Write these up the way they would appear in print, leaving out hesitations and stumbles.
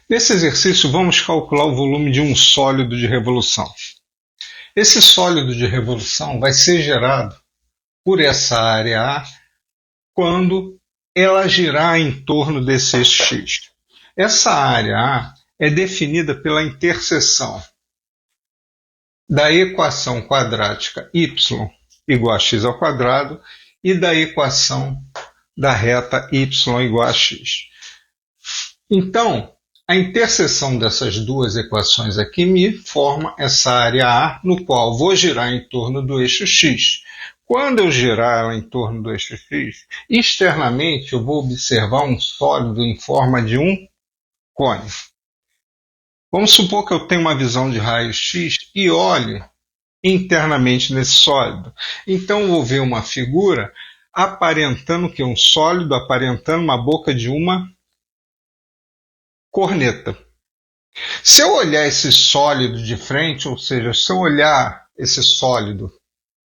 Nesse exercício, vamos calcular o volume de um sólido de revolução. Esse sólido de revolução vai ser gerado por essa área A quando ela girar em torno desse eixo X. Essa área A é definida pela interseção da equação quadrática y igual a x ao quadrado e da equação da reta y igual a x. Então, a interseção dessas duas equações aqui me forma essa área A, no qual vou girar em torno do eixo x. Quando eu girar ela em torno do eixo x, externamente eu vou observar um sólido em forma de um cone. Vamos supor que eu tenho uma visão de raio X e olhe internamente nesse sólido. Então eu vou ver uma figura aparentando que um sólido aparentando uma boca de uma corneta. Se eu olhar esse sólido de frente, ou seja, se eu olhar esse sólido,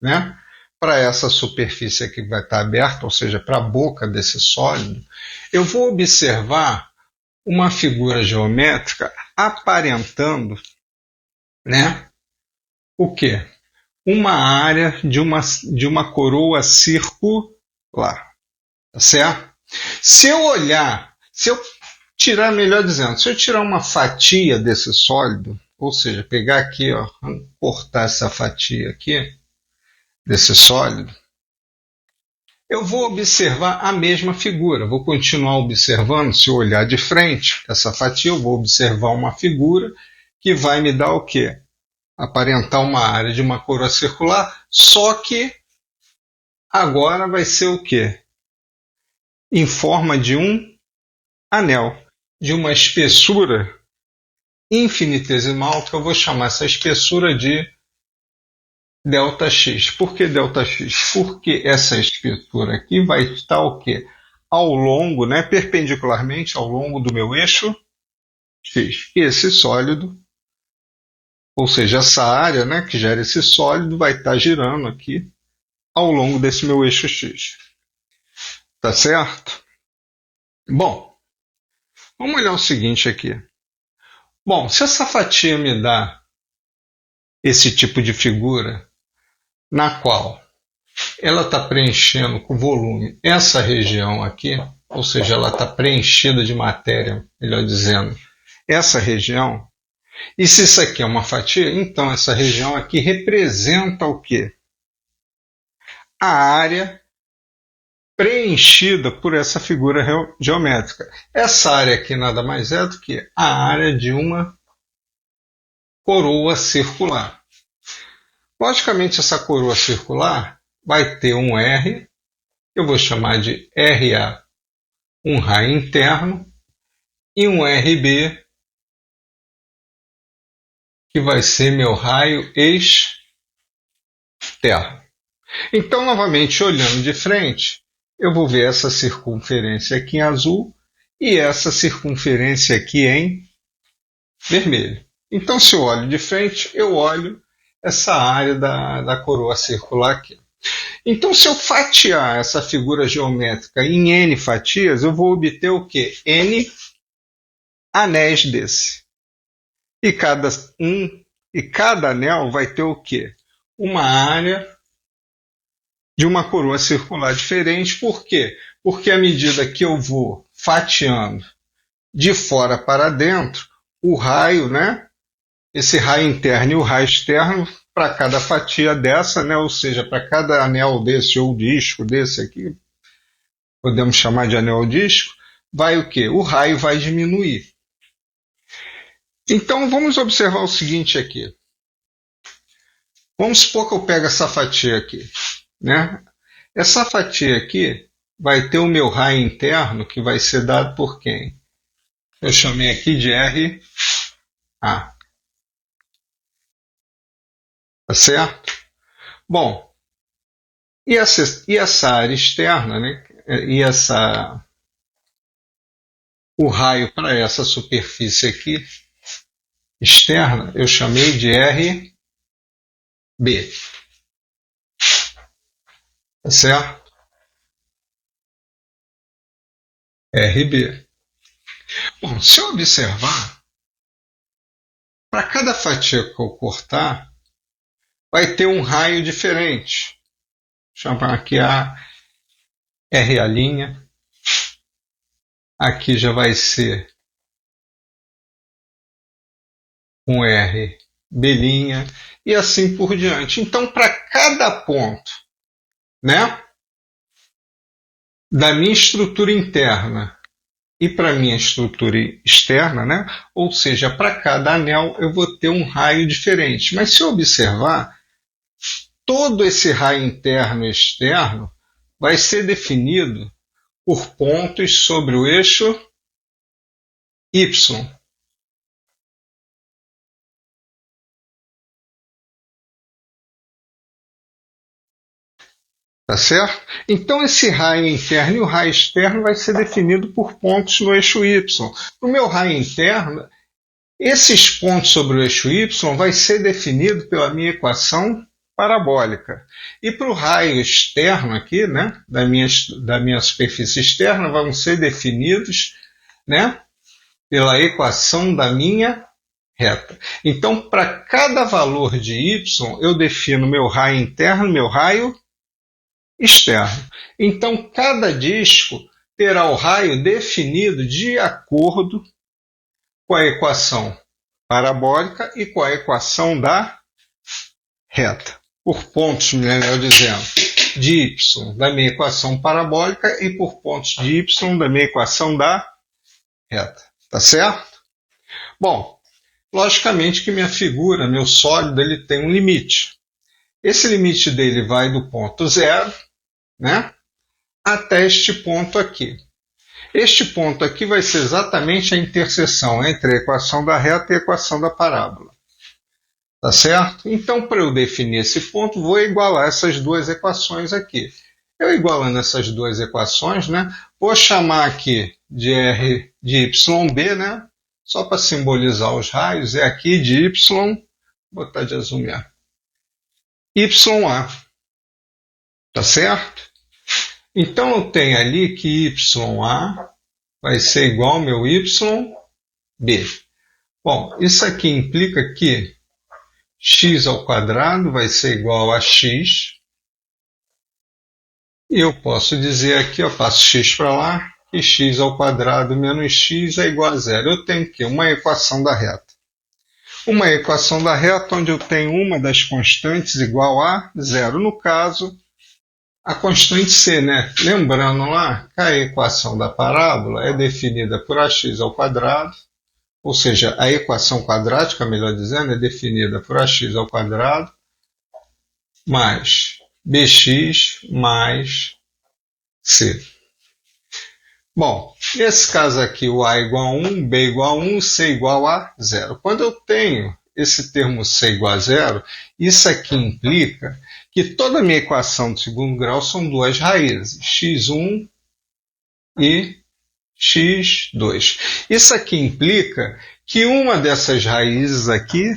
né, para essa superfície aqui que vai estar aberta, ou seja, para a boca desse sólido, eu vou observar uma figura geométrica aparentando, né, o quê? Uma área de uma coroa circular, tá certo? Se eu tirar, melhor dizendo, se eu tirar uma fatia desse sólido, ou seja, pegar aqui, ó, cortar essa fatia aqui desse sólido, eu vou observar a mesma figura. Vou continuar observando, se eu olhar de frente essa fatia, eu vou observar uma figura que vai me dar o quê? Aparentar uma área de uma coroa circular, só que agora vai ser o quê? Em forma de um anel, de uma espessura infinitesimal, que eu vou chamar essa espessura de ΔX. Por que ΔX? Porque essa espessura aqui vai estar o quê? Ao longo, né, perpendicularmente ao longo do meu eixo X. Esse sólido, ou seja, essa área, né, que gera esse sólido, vai estar girando aqui ao longo desse meu eixo X. Tá certo? Bom, vamos olhar o seguinte aqui. Bom, se essa fatia me dá esse tipo de figura, na qual ela está preenchendo com volume essa região aqui, ou seja, ela está preenchida de matéria, melhor dizendo, essa região, e se isso aqui é uma fatia, então essa região aqui representa o quê? A área preenchida por essa figura geométrica. Essa área aqui nada mais é do que a área de uma coroa circular. Logicamente, essa coroa circular vai ter um R, eu vou chamar de RA, um raio interno, e um RB, que vai ser meu raio externo. Então, novamente, olhando de frente, eu vou ver essa circunferência aqui em azul e essa circunferência aqui em vermelho. Então, se eu olho de frente, eu olho essa área da coroa circular aqui. Então, se eu fatiar essa figura geométrica em N fatias, eu vou obter o quê? N anéis desse. E cada anel vai ter o quê? Uma área de uma coroa circular diferente. Por quê? Porque à medida que eu vou fatiando de fora para dentro, o raio, né? Esse raio interno e o raio externo, para cada fatia dessa, né? Ou seja, para cada anel desse ou disco desse aqui, podemos chamar de anel disco, vai o quê? O raio vai diminuir. Então vamos observar o seguinte aqui. Vamos supor que eu pego essa fatia aqui, né? Essa fatia aqui vai ter o meu raio interno, que vai ser dado por quem? Eu chamei aqui de RA. Tá certo? Bom, e essa área externa, né? O raio para essa superfície aqui externa, eu chamei de RB. Tá certo? RB. Bom, se eu observar, para cada fatia que eu cortar, vai ter um raio diferente. Chamar aqui a R', aqui já vai ser um R B', e assim por diante. Então, para cada ponto, né, da minha estrutura interna e para a minha estrutura externa, né, ou seja, para cada anel eu vou ter um raio diferente. Mas se eu observar, todo esse raio interno e externo vai ser definido por pontos sobre o eixo Y. Tá certo? Então esse raio interno e o raio externo vai ser definido por pontos no eixo Y. No meu raio interno, esses pontos sobre o eixo Y vai ser definido pela minha equação parabólica. E para o raio externo aqui, né, da minha superfície externa, vão ser definidos, né, pela equação da minha reta. Então, para cada valor de y, eu defino meu raio interno, meu raio externo. Então, cada disco terá o raio definido de acordo com a equação parabólica e com a equação da reta. Por pontos, melhor dizendo, de y da minha equação parabólica e por pontos de y da minha equação da reta. Tá certo? Bom, logicamente que minha figura, meu sólido, ele tem um limite. Esse limite dele vai do ponto zero, né, até este ponto aqui. Este ponto aqui vai ser exatamente a interseção entre a equação da reta e a equação da parábola. Tá certo? Então, para eu definir esse ponto, vou igualar essas duas equações aqui. Eu igualando essas duas equações, né, vou chamar aqui de R de YB, né, só para simbolizar os raios, é aqui de Y, vou botar de azul mesmo, YA. Tá certo? Então eu tenho ali que YA vai ser igual ao meu YB. Bom, isso aqui implica que x ao quadrado vai ser igual a x. E eu posso dizer aqui, eu passo x para lá, que x ao quadrado menos x é igual a zero. Eu tenho aqui uma equação da reta. Uma equação da reta onde eu tenho uma das constantes igual a zero. No caso, a constante c, né? Lembrando lá que a equação da parábola é definida por ax ao quadrado, ou seja, a equação quadrática, melhor dizendo, é definida por ax ao quadrado mais bx mais c. Bom, nesse caso aqui, o a igual a 1, b igual a 1, c igual a 0. Quando eu tenho esse termo c igual a 0, isso aqui implica que toda a minha equação de segundo grau são duas raízes, x1 e x2. Isso aqui implica que uma dessas raízes aqui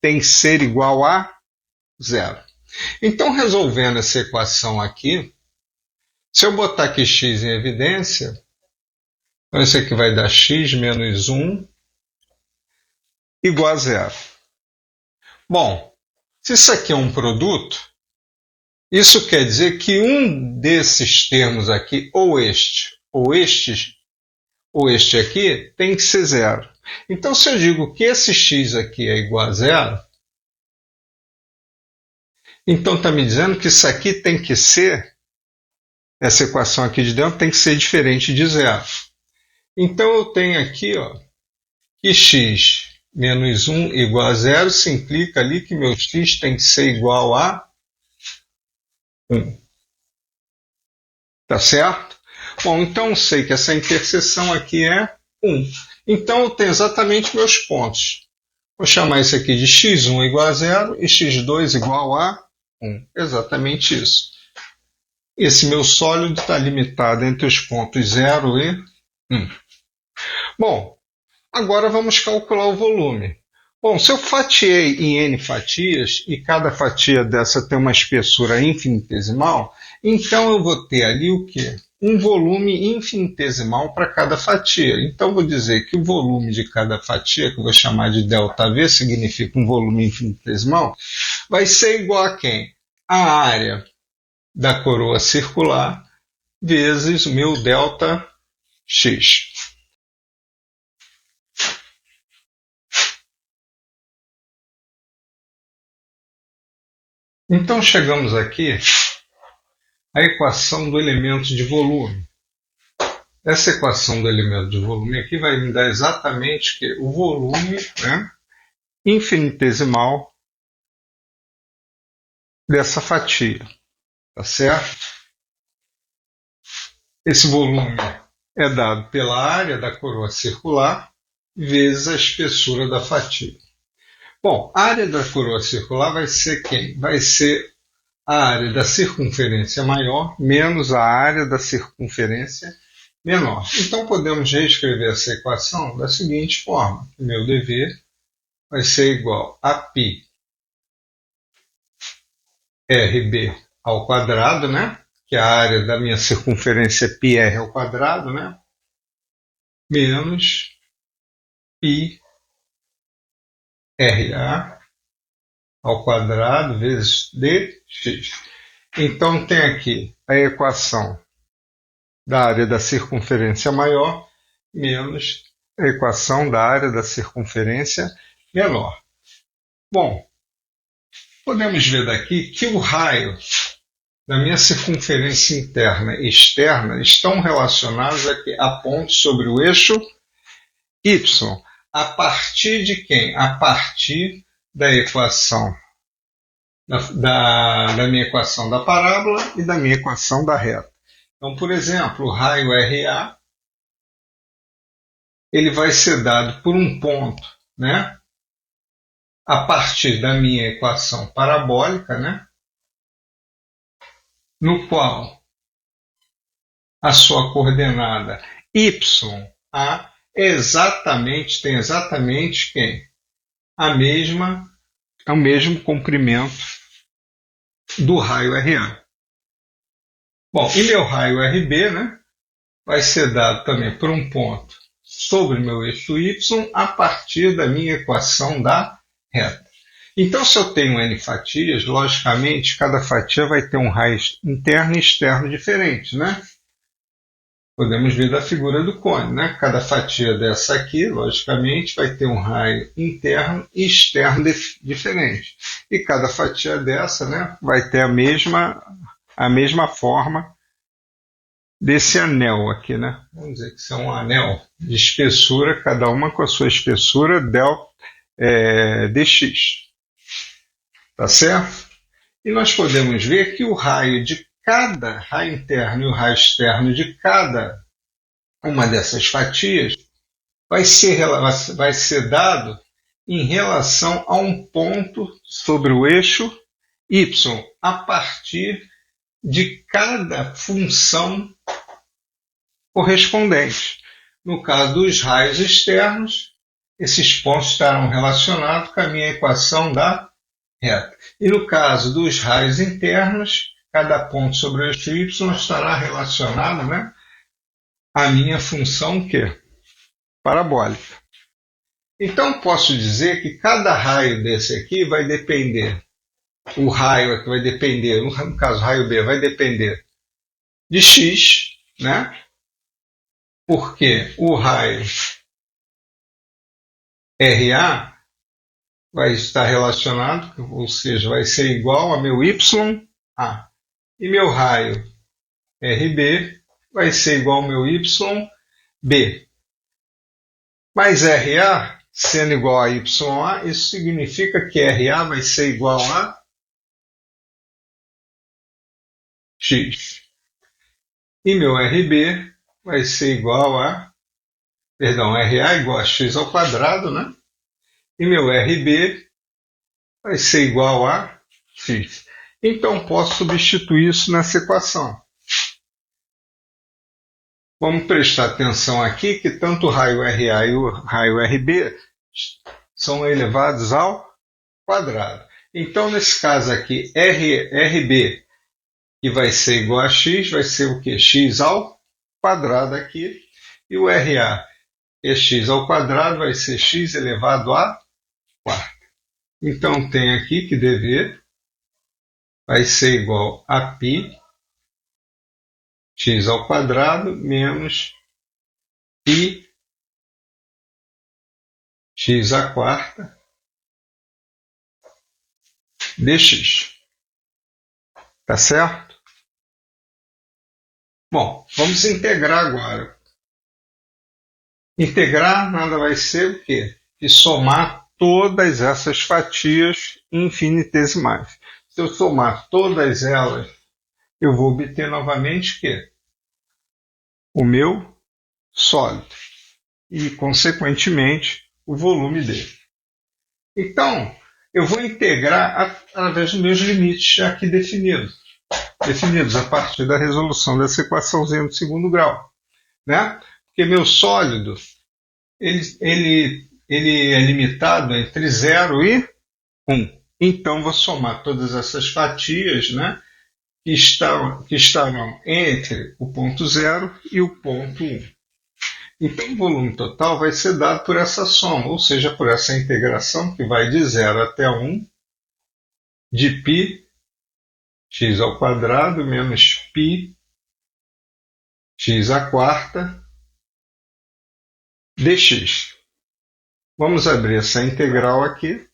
tem que ser igual a 0. Então, resolvendo essa equação aqui, se eu botar aqui x em evidência, então isso aqui vai dar x menos 1 igual a 0. Bom, se isso aqui é um produto, isso quer dizer que um desses termos aqui, ou este aqui, tem que ser 0. Então, se eu digo que esse x aqui é igual a 0, então está me dizendo que isso aqui tem que ser, essa equação aqui de dentro tem que ser diferente de 0. Então eu tenho aqui, ó, que x menos 1 igual a 0, se implica ali que meu x tem que ser igual a 1. Tá certo? Bom, então eu sei que essa interseção aqui é 1. Então eu tenho exatamente meus pontos. Vou chamar isso aqui de x1 igual a 0 e x2 igual a 1. Exatamente isso. Esse meu sólido está limitado entre os pontos 0 e 1. Bom, agora vamos calcular o volume. Bom, se eu fatiei em n fatias e cada fatia dessa tem uma espessura infinitesimal, então eu vou ter ali o quê? um volume infinitesimal para cada fatia. Então, vou dizer que o volume de cada fatia, que eu vou chamar de ΔV, significa um volume infinitesimal, vai ser igual a quem? A área da coroa circular vezes meu ΔX. Então, chegamos aqui à equação do elemento de volume. Essa equação do elemento de volume aqui vai me dar exatamente que o volume, né, infinitesimal dessa fatia, tá certo? Esse volume é dado pela área da coroa circular vezes a espessura da fatia. Bom, a área da coroa circular vai ser quem? Vai ser a área da circunferência maior menos a área da circunferência menor. Então, podemos reescrever essa equação da seguinte forma. Meu dV vai ser igual a π RB ao quadrado, né? Que a área da minha circunferência é πr ao quadrado, né? Menos π RA ao quadrado vezes dx. Então, tem aqui a equação da área da circunferência maior menos a equação da área da circunferência menor. Bom, podemos ver daqui que o raio da minha circunferência interna e externa estão relacionados aqui a pontos sobre o eixo y. A partir de quem? A partir da equação da minha equação da parábola e da minha equação da reta. Então, por exemplo, o raio RA ele vai ser dado por um ponto, né? A partir da minha equação parabólica, né? No qual a sua coordenada YA tem exatamente quem? O mesmo comprimento do raio RA. Bom, e meu raio RB, né, vai ser dado também por um ponto sobre meu eixo Y a partir da minha equação da reta. Então, se eu tenho N fatias, logicamente, cada fatia vai ter um raio interno e externo diferente, né? Podemos ver da figura do cone, né? Cada fatia dessa aqui, logicamente, vai ter um raio interno e externo diferente. E cada fatia dessa, né, vai ter a mesma forma desse anel aqui, né? Vamos dizer que isso é um anel de espessura, cada uma com a sua espessura dx. Tá certo? E nós podemos ver que o raio de cada raio interno e o raio externo de cada uma dessas fatias vai ser dado em relação a um ponto sobre o eixo y, a partir de cada função correspondente. No caso dos raios externos, esses pontos estarão relacionados com a minha equação da reta. E no caso dos raios internos, cada ponto sobre o eixo y estará relacionado, né, à minha função parabólica. Então, posso dizer que cada raio desse aqui vai depender, o raio aqui vai depender, no caso, o raio B vai depender de x, né? Porque o raio RA vai estar relacionado, ou seja, vai ser igual a meu YA. E meu raio RB vai ser igual ao meu YB. Mas RA, sendo igual a YA, isso significa que RA vai ser igual a X. E meu RB vai ser igual a... RA igual a X ao quadrado, né? E meu RB vai ser igual a X. Então, posso substituir isso nessa equação. Vamos prestar atenção aqui que tanto o raio RA e o raio RB são elevados ao quadrado. Então, nesse caso aqui, RB, que vai ser igual a x, vai ser o quê? X ao quadrado aqui. E o RA, que é x ao quadrado, vai ser x elevado a quarta. Então, tem aqui que dv vai ser igual a π x ao quadrado menos π x à quarta dx. Tá certo? Bom, vamos integrar agora. Integrar nada vai ser o quê? Que somar todas essas fatias infinitesimais. Se eu somar todas elas, eu vou obter novamente o quê? O meu sólido. E, consequentemente, o volume dele. Então, eu vou integrar através dos meus limites aqui definidos a partir da resolução dessa equaçãozinha do segundo grau. Né? Porque meu sólido ele é limitado entre 0 e 1. Então, vou somar todas essas fatias, né, que estarão entre o ponto 0 e o ponto 1. Então, o volume total vai ser dado por essa soma, ou seja, por essa integração que vai de 0 até 1 de π x ao quadrado menos π x à quarta dx. Vamos abrir essa integral aqui.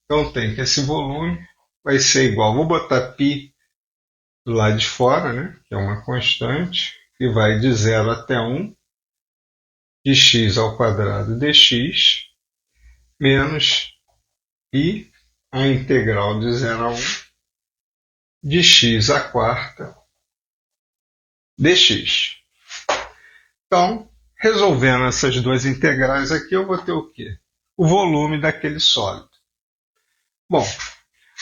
Então, tem que esse volume vai ser igual, vou botar π do lado de fora, né, que é uma constante, que vai de 0 até 1 de x ao quadrado dx menos π, a integral de 0 a 1 de x à quarta dx. Então, resolvendo essas duas integrais aqui, eu vou ter o quê? O volume daquele sólido. Bom,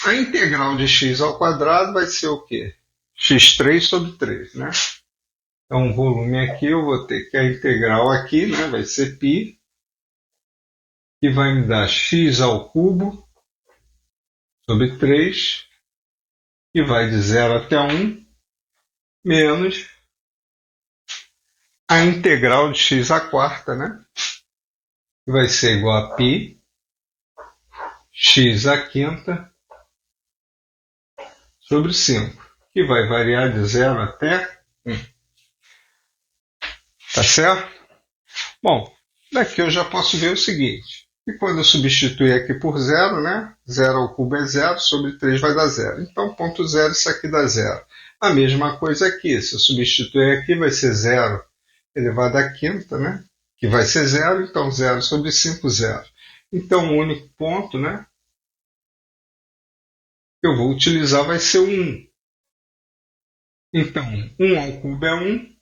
a integral de x ao quadrado vai ser o quê? x3 sobre 3, né? Então, o volume aqui, eu vou ter que a integral aqui, né, vai ser π, que vai me dar x ao cubo sobre 3, que vai de 0 até 1, menos a integral de x à quarta, né, que vai ser igual a π x à quinta sobre 5, que vai variar de 0 até 1. Tá certo? Bom, daqui eu já posso ver o seguinte. E quando eu substituir aqui por 0, né? 0 ao cubo é 0, sobre 3 vai dar 0. Então, ponto 0, isso aqui dá 0. A mesma coisa aqui. Se eu substituir aqui, vai ser 0 elevado à quinta, né? Que vai ser 0, então 0 sobre 5, 0. Então, o único ponto, né, que eu vou utilizar vai ser o 1. Então, 1 ao cubo é 1.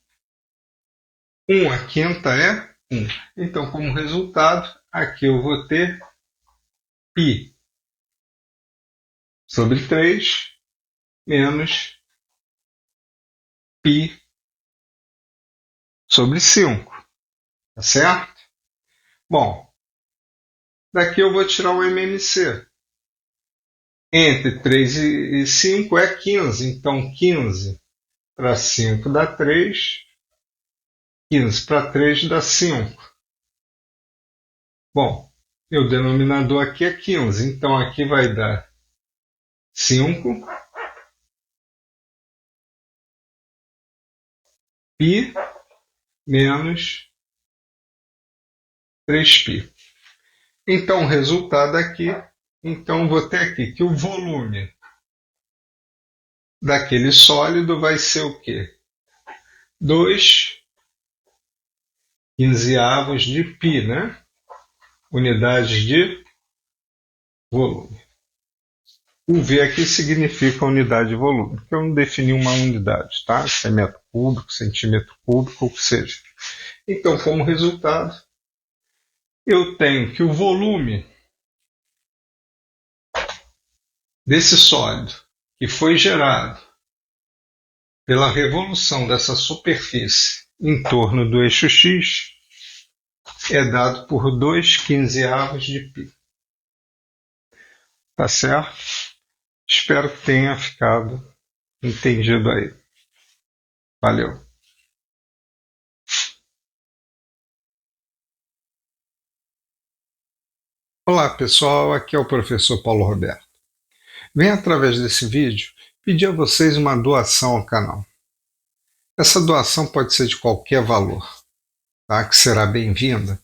1 à quinta é 1. Então, como resultado, aqui eu vou ter π sobre 3 menos π sobre 5. Tá certo? Bom, daqui eu vou tirar o MMC. Entre 3 e 5 é 15. Então, 15 para 5 dá 3. 15 para 3 dá 5. Bom, o denominador aqui é 15. Então, aqui vai dar 5 π menos 3π. Então, o resultado aqui, então vou ter aqui que o volume daquele sólido vai ser o quê? 2 quinzeavos de π, né? Unidades de volume. O V aqui significa unidade de volume, porque eu não defini uma unidade, tá? Se é metro cúbico, centímetro cúbico, ou que seja. Então, como resultado, eu tenho que o volume desse sólido que foi gerado pela revolução dessa superfície em torno do eixo X é dado por 2 quinzeavos de π. Tá certo? Espero que tenha ficado entendido aí. Valeu. Olá pessoal, aqui é o professor Paulo Roberto. Venho através desse vídeo pedir a vocês uma doação ao canal. Essa doação pode ser de qualquer valor, tá? Que será bem-vinda,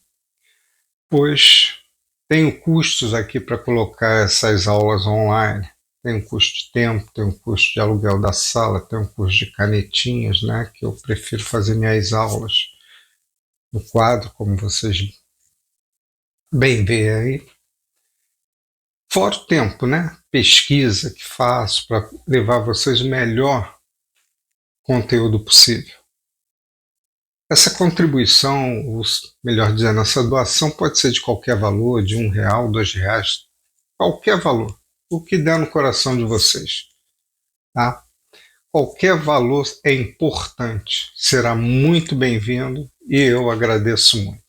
pois tenho custos aqui para colocar essas aulas online. Tem um custo de tempo, tem um custo de aluguel da sala, tem um custo de canetinhas, né? Que eu prefiro fazer minhas aulas no quadro, como vocês bem veem aí. Fora o tempo, né? Pesquisa que faço para levar a vocês o melhor conteúdo possível. Essa contribuição, ou melhor dizendo, essa doação pode ser de qualquer valor, de R$1, R$2, qualquer valor, o que der no coração de vocês. Tá? Qualquer valor é importante, será muito bem-vindo e eu agradeço muito.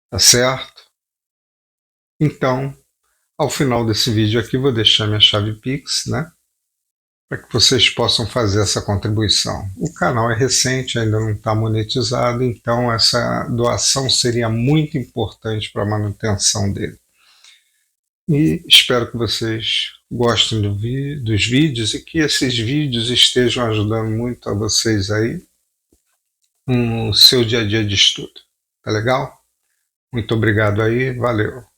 Tá certo? Então, ao final desse vídeo aqui, vou deixar minha chave Pix, né? Para que vocês possam fazer essa contribuição. O canal é recente, ainda não está monetizado, então essa doação seria muito importante para a manutenção dele. E espero que vocês gostem dos vídeos e que esses vídeos estejam ajudando muito a vocês aí no seu dia a dia de estudo. Tá legal? Muito obrigado aí, valeu!